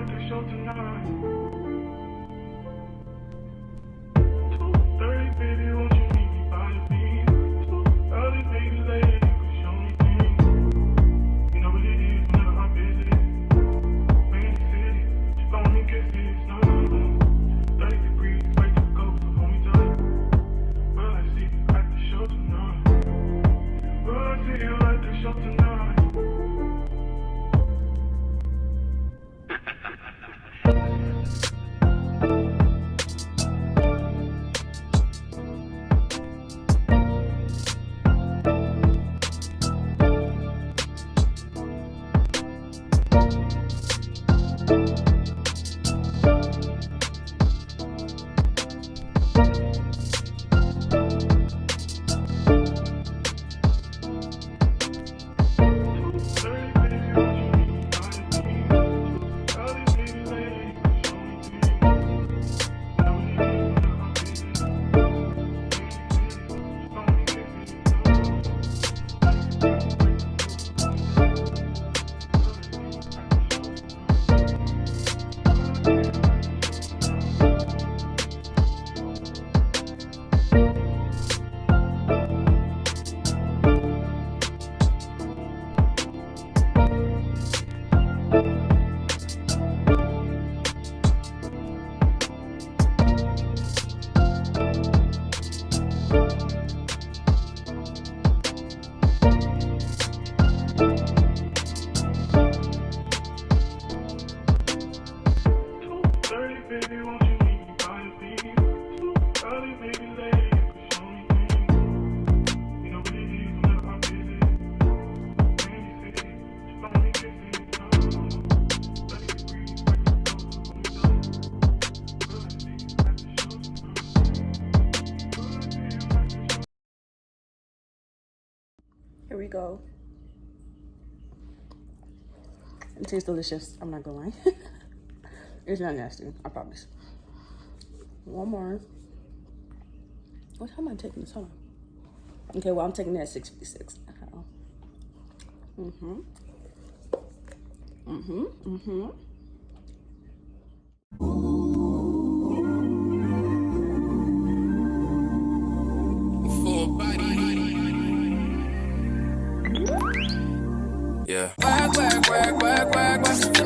like the show tonight. 2:30, baby, won't you meet me by the beach? Too early, baby, late, you can show me things. You know what it is whenever I'm busy. Rainy city, she blowing me kisses, no. 30 degrees, way too cold, so hold me tight. Will I see you at the show tonight? Will I see you at the show tonight? Here we go. It tastes delicious. I'm not gonna lie. It's not nasty, I promise. One more. What time am I taking this? Hold on. Okay, well, I'm taking that at 6:56. Yeah. Work, work, work, work, work, work.